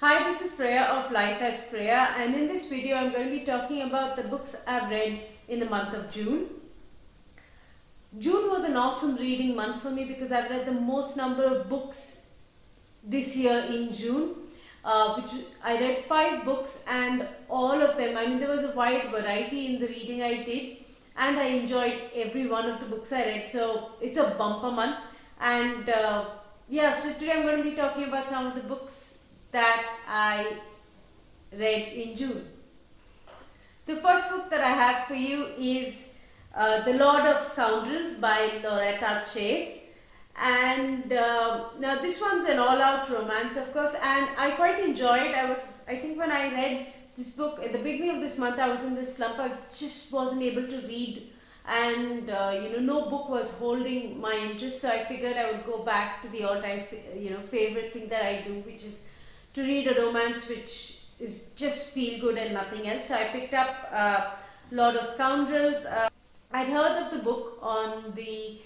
Hi, this is Freya of Life as Freya, and in this video I'm going to be talking about the books I've read in the month of June. June was an awesome reading month for me because I've read the most number of books this year in June. Which I read 5 books, and all of them, there was a wide variety in the reading I did, and I enjoyed every one of the books I read. So it's a bumper month, and so today I'm going to be talking about some of the books that I read in June. The first book that I have for you is The Lord of Scoundrels by Loretta Chase. And now this one's an all-out romance, of course, and I quite enjoyed. I think when I read this book at the beginning of this month, I was in this slump. I just wasn't able to read, and no book was holding my interest. So I figured I would go back to the all-time favorite thing that I do, which is to read a romance which is just feel good and nothing else. So I picked up Lord of Scoundrels. I'd heard of the book on the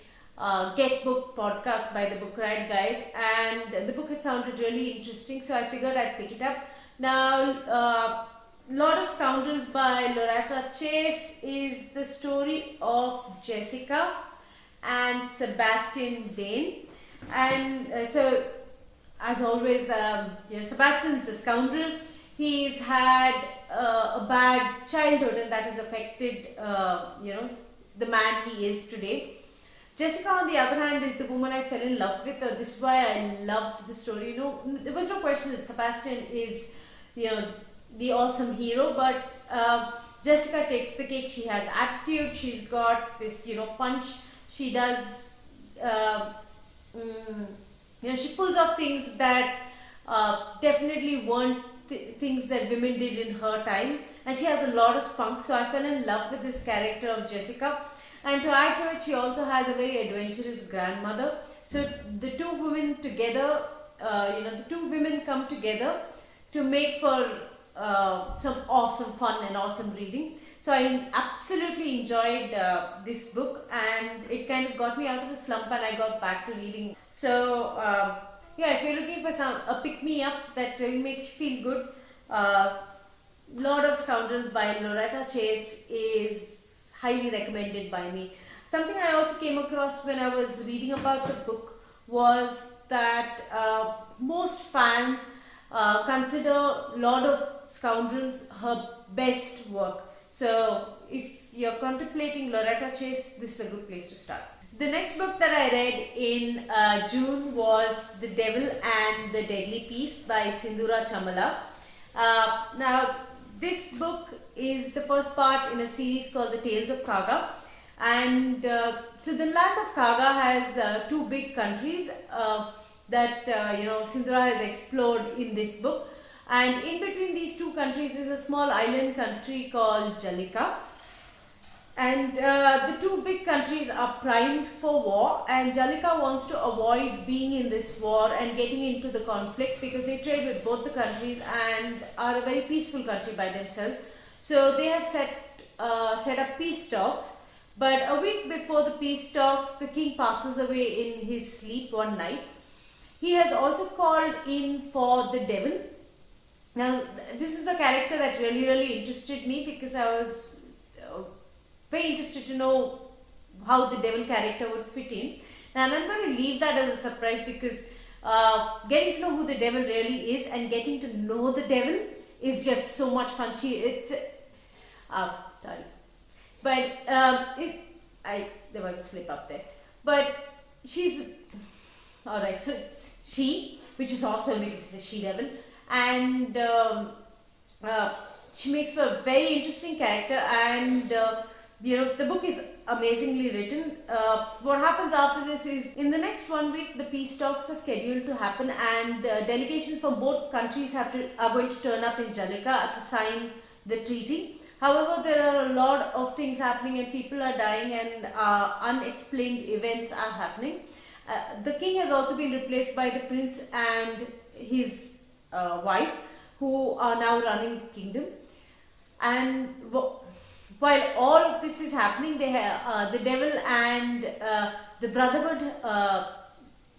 Get Book podcast by the Book Riot guys, and the book had sounded really interesting, so I figured I'd pick it up. Now, Lord of Scoundrels by Loretta Chase is the story of Jessica and Sebastian Dane, and so as always, Sebastian's a scoundrel. He's had a bad childhood, and that has affected, the man he is today. Jessica, on the other hand, is the woman I fell in love with. This is why I loved the story. There was no question that Sebastian is, the awesome hero, but Jessica takes the cake. She has attitude. She's got this, punch. She does. She pulls off things that definitely weren't things that women did in her time, and she has a lot of spunk. So I fell in love with this character of Jessica, and to add to it, she also has a very adventurous grandmother. So the two women together, the two women come together to make for some awesome fun and awesome reading. So I absolutely enjoyed this book, and it kind of got me out of the slump, and I got back to reading. So if you're looking for a pick me up that really makes you feel good, Lord of Scoundrels by Loretta Chase is highly recommended by me. Something I also came across when I was reading about the book was that most fans consider Lord of Scoundrels her best work. So if you're contemplating Loretta Chase, this is a good place to start. The next book that I read in June was The Devil and the Deadly Peace by Sindhura Chamala. Now, this book is the first part in a series called The Tales of Kaga. And so the land of Kaga has 2 big countries that Sindhura has explored in this book. And in between these 2 countries is a small island country called Jalika. And the 2 big countries are primed for war, and Jalika wants to avoid being in this war and getting into the conflict because they trade with both the countries and are a very peaceful country by themselves. So they have set up peace talks, but a week before the peace talks, the king passes away in his sleep one night. He has also called in for the devil. Now, this is a character that really interested me because I was very interested to know how the devil character would fit in. Now, I'm going to leave that as a surprise because getting to know who the devil really is and getting to know the devil is just so much fun. There was a slip up there. But she's alright. So it's she, which is awesome because it's a she devil, and she makes for a very interesting character, and the book is amazingly written. What happens after this is, in the next 1 week, the peace talks are scheduled to happen, and delegations from both countries are going to turn up in Jalika to sign the treaty. However, there are a lot of things happening, and people are dying, and unexplained events are happening. The king has also been replaced by the prince and his wife, who are now running the kingdom. And while all of this is happening, they have the devil and the brotherhood,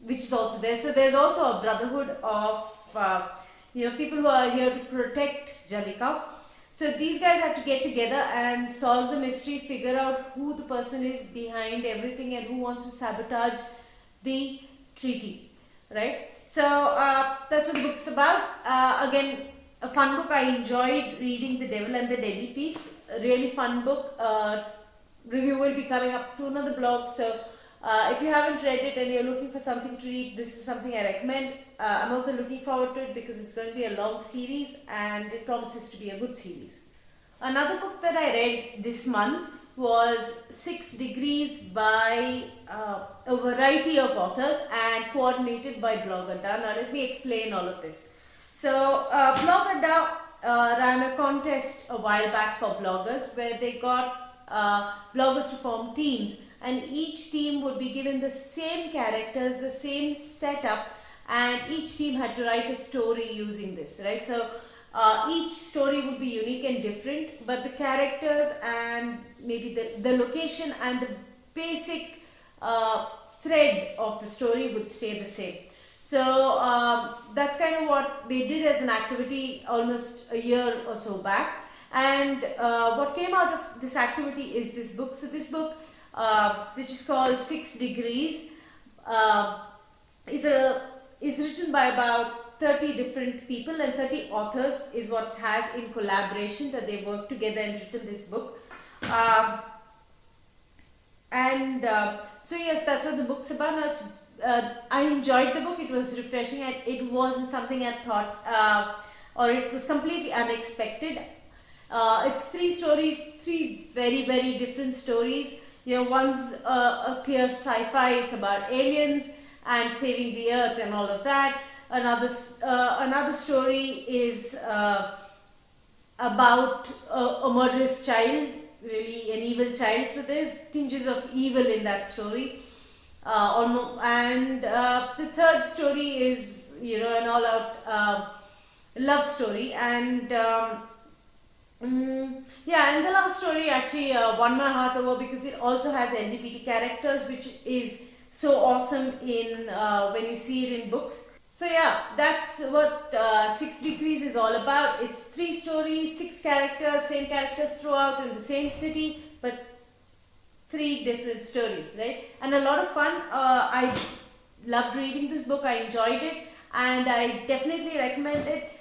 which is also there. So there's also a brotherhood of people who are here to protect Jalika. So these guys have to get together and solve the mystery, figure out who the person is behind everything and who wants to sabotage the treaty, right? So that's what the book's about. Again, a fun book. I enjoyed reading The Devil and the Deadly Piece. A really fun book. Review will be coming up soon on the blog. So if you haven't read it and you're looking for something to read, this is something I recommend. I'm also looking forward to it because it's going to be a long series and it promises to be a good series. Another book that I read this month was 6 Degrees by a variety of authors and coordinated by Blog Adda. Now let me explain all of this. So Blog Adda ran a contest a while back for bloggers where they got bloggers to form teams, and each team would be given the same characters, the same setup, and each team had to write a story using this, right? So each story would be unique and different, but the characters and maybe the location and the basic thread of the story would stay the same. So that's kind of what they did as an activity almost a year or so back. And what came out of this activity is this book. So this book, which is called 6 Degrees, is written by about 30 different people, and 30 authors is what it has in collaboration, that they worked together and written this book. So yes, that's what the book's about. Now, I enjoyed the book. It was refreshing. It wasn't something I thought, or it was completely unexpected. It's 3 stories, 3 very, very different stories. One's a clear sci-fi. It's about aliens and saving the earth and all of that. Another story is about a murderous child, really an evil child. So there's tinges of evil in that story. The third story is, an all-out love story. And and the love story actually won my heart over because it also has LGBT characters, which is so awesome in when you see it in books. So yeah, that's what 6 Degrees is all about. It's 3 stories, 6 characters, same characters throughout in the same city, but 3 different stories, right? And a lot of fun. I loved reading this book. I enjoyed it, and I definitely recommend it.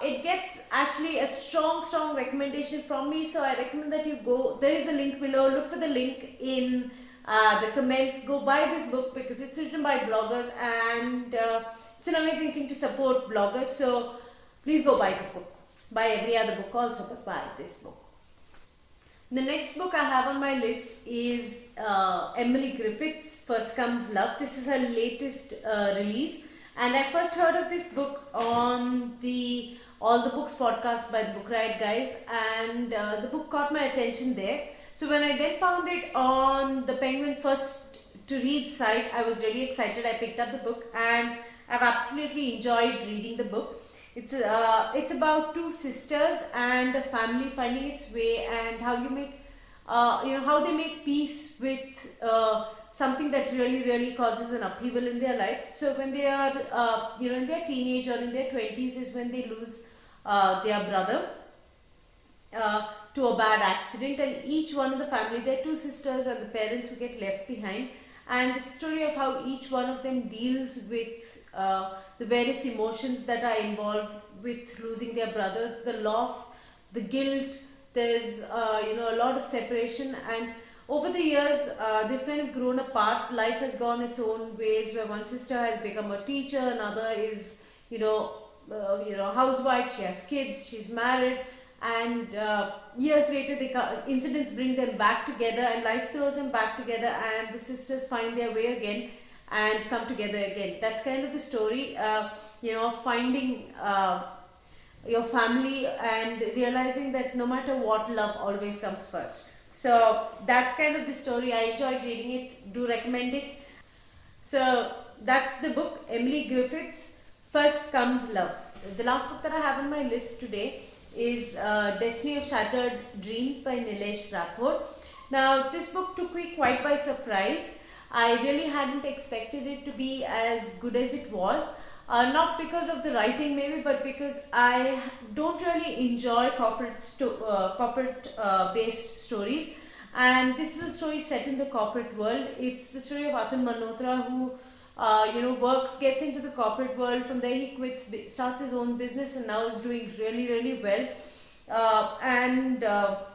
It gets actually a strong recommendation from me, so I recommend that you go. There is a link below. Look for the link in the comments. Go buy this book because it's written by bloggers, and it's an amazing thing to support bloggers. So please go buy this book. Buy every other book also, but buy this book. The next book I have on my list is Emily Griffith's First Comes Love. This is her latest release, and I first heard of this book on the All the Books podcast by the Book Riot guys, and the book caught my attention there. So when I then found it on the Penguin First to Read site, I was really excited. I picked up the book and I've absolutely enjoyed reading the book. It's about 2 sisters and a family finding its way, and how you make how they make peace with something that really causes an upheaval in their life. So when they are in their teenage or in their 20s is when they lose their brother to a bad accident, and each one of the family, their 2 sisters and the parents who get left behind, and the story of how each one of them deals with the various emotions that are involved with losing their brother, the loss, the guilt. There's a lot of separation, and over the years they've kind of grown apart. Life has gone its own ways, where one sister has become a teacher, another is housewife, she has kids, she's married, and years later incidents bring them back together, and life throws them back together, and the sisters find their way again and come together again. That's kind of the story, finding your family and realizing that no matter what, love always comes first. So that's kind of the story. I enjoyed reading it. Do recommend it. So that's the book, Emily Griffith's First Comes Love. The last book that I have on my list today is Destiny of Shattered Dreams by Nilesh Rathod. Now this book took me quite by surprise. I really hadn't expected it to be as good as it was. not because of the writing maybe, but because I don't really enjoy corporate based stories. And this is a story set in the corporate world. It's the story of Atul Malhotra, who gets into the corporate world. From there, he quits, starts his own business, and now is doing really, really well. And so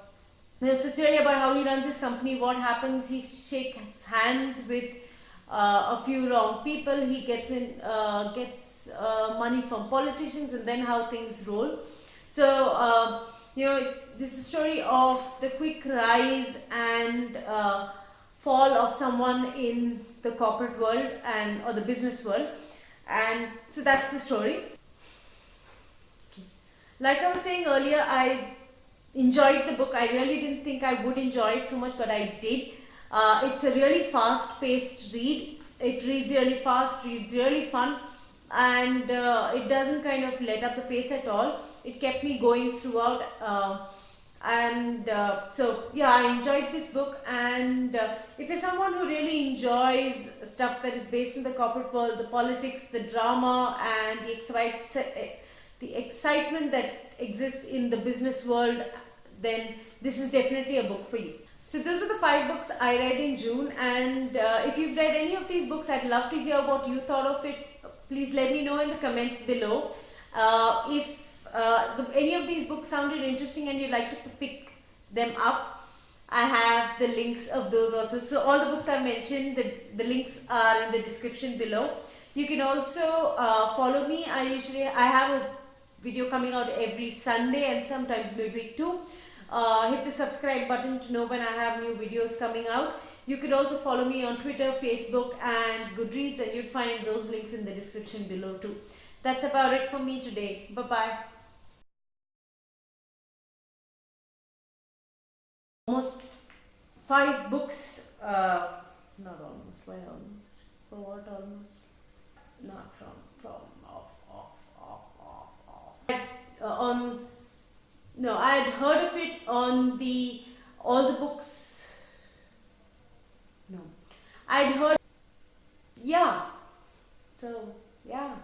it's really about how he runs his company. What happens? He shakes hands with a few wrong people. He gets money from politicians, and then how things roll. So this is a story of the quick rise and fall of someone in the corporate world and or the business world, and so that's the story. Like I was saying earlier, I enjoyed the book. I really didn't think I would enjoy it so much, but I did. It's a really fast paced read. It reads really fast, reads really fun, and it doesn't kind of let up the pace at all. It kept me going throughout. So yeah, I enjoyed this book. And if you're someone who really enjoys stuff that is based in the corporate world, the politics, the drama, and the excitement that exists in the business world, then this is definitely a book for you. So those are the 5 books I read in June, and if you've read any of these books, I'd love to hear what you thought of it. Please let me know in the comments below. If any of these books sounded interesting and you'd like to pick them up, I have the links of those also. So all the books I mentioned, the links are in the description below. You can also follow me. I have a video coming out every Sunday and sometimes midweek too. Hit the subscribe button to know when I have new videos coming out. You could also follow me on Twitter, Facebook, and Goodreads, and you'd find those links in the description below too. That's about it for me today. Bye bye. Almost 5 books. Not almost. Why almost? For what almost? Not from off. No, I had heard of it on all the books. No, I'd heard. Yeah. So yeah.